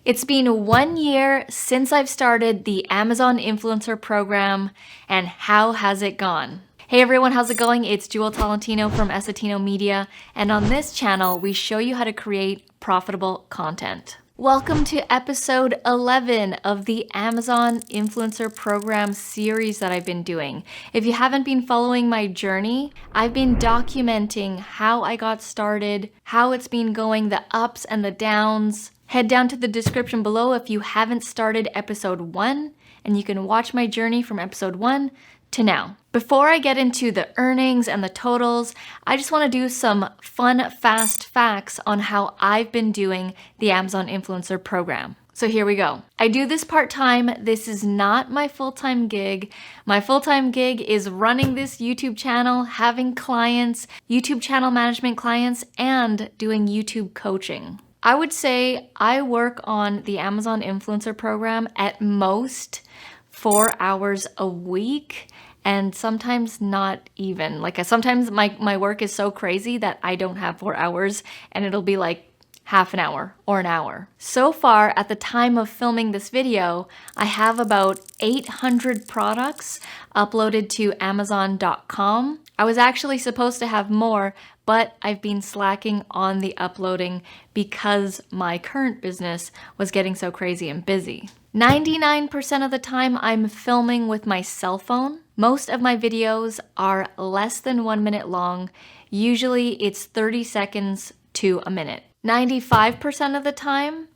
It's been 1 year since I've started the Amazon Influencer Program, and how has it gone? Hey everyone, how's it going? It's Jewel Tolentino from Essetinomedia, and on this channel, we show you how to create profitable content. Welcome to episode 11 of the Amazon Influencer Program series that I've been doing. If you haven't been following my journey, I've been documenting how I got started, how it's been going, the ups and the downs. Head down to the description below if you haven't started episode 1, and you can watch my journey from episode 1 to now. Before I get into the earnings and the totals, I just want to do some fun, fast facts on how I've been doing the Amazon Influencer Program. So here we go. I do this part-time. This is not my full-time gig. My full-time gig is running this YouTube channel, having clients, YouTube channel management clients, and doing YouTube coaching. I would say I work on the Amazon Influencer Program at most 4 hours a week, and sometimes not even. Sometimes my work is so crazy that I don't have 4 hours, and it'll be like half an hour or an hour. So far, at the time of filming this video, I have about 800 products uploaded to Amazon.com. I was actually supposed to have more, but I've been slacking on the uploading because my current business was getting so crazy and busy. 99% of the time I'm filming with my cell phone. Most of my videos are less than 1 minute long. Usually it's 30 seconds to a minute. 95% of the time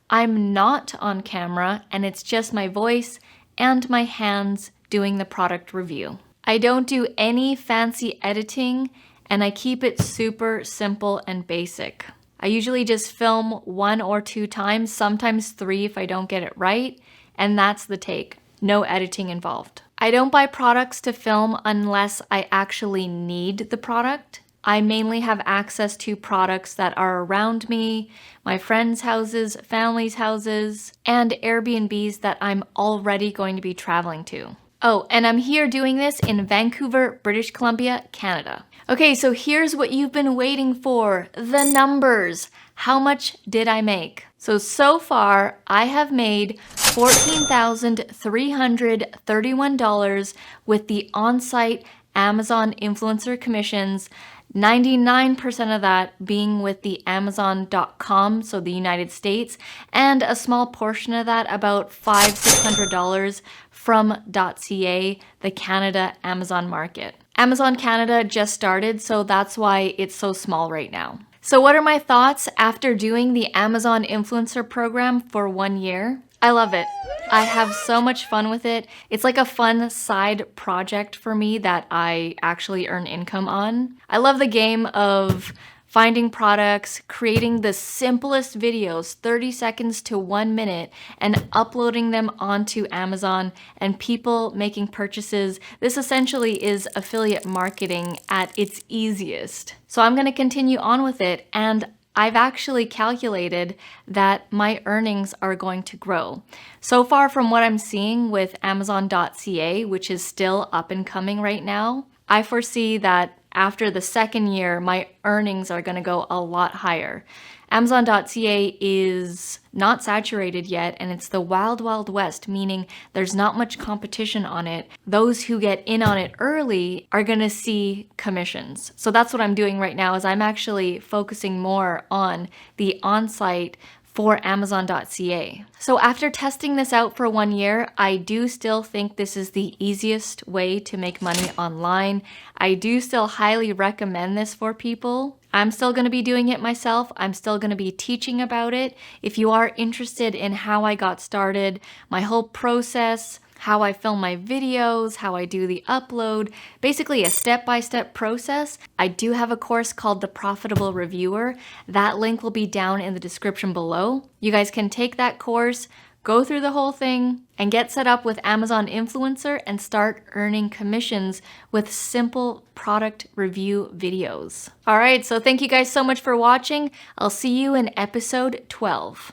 I'm not on camera and it's just my voice and my hands doing the product review. I don't do any fancy editing, and I keep it super simple and basic. I usually just film 1 or 2 times, sometimes 3 if I don't get it right, and that's the take. No editing involved. I don't buy products to film unless I actually need the product. I mainly have access to products that are around me, my friends' houses, family's houses, and Airbnbs that I'm already going to be traveling to. Oh, and I'm here doing this in Vancouver, British Columbia, Canada. Okay, so here's what you've been waiting for, the numbers. How much did I make? So far, I have made $14,331 with the on-site Amazon influencer commissions, 99% of that being with the Amazon.com, so the United States, and a small portion of that, about $500-600 from .ca, the Canada Amazon market. Amazon Canada just started, so that's why it's so small right now. So what are my thoughts after doing the Amazon Influencer Program for 1 year? I love it. I have so much fun with it. It's like a fun side project for me that I actually earn income on. I love the game of finding products, creating the simplest videos, 30 seconds to 1 minute, and uploading them onto Amazon and people making purchases. This essentially is affiliate marketing at its easiest. So I'm gonna continue on with it, and I've actually calculated that my earnings are going to grow. So far from what I'm seeing with Amazon.ca, which is still up and coming right now, I foresee that after the 2nd year, my earnings are gonna go a lot higher. Amazon.ca is not saturated yet, and it's the wild, wild west, meaning there's not much competition on it. Those who get in on it early are gonna see commissions. So that's what I'm doing right now, is I'm actually focusing more on the on-site for Amazon.ca. So after testing this out for 1 year, I do still think this is the easiest way to make money online. I do still highly recommend this for people. I'm still gonna be doing it myself. I'm still gonna be teaching about it. If you are interested in how I got started, my whole process, how I film my videos, how I do the upload, basically a step-by-step process, I do have a course called The Profitable Reviewer. That link will be down in the description below. You guys can take that course, go through the whole thing, and get set up with Amazon Influencer and start earning commissions with simple product review videos. All right, so thank you guys so much for watching. I'll see you in episode 12.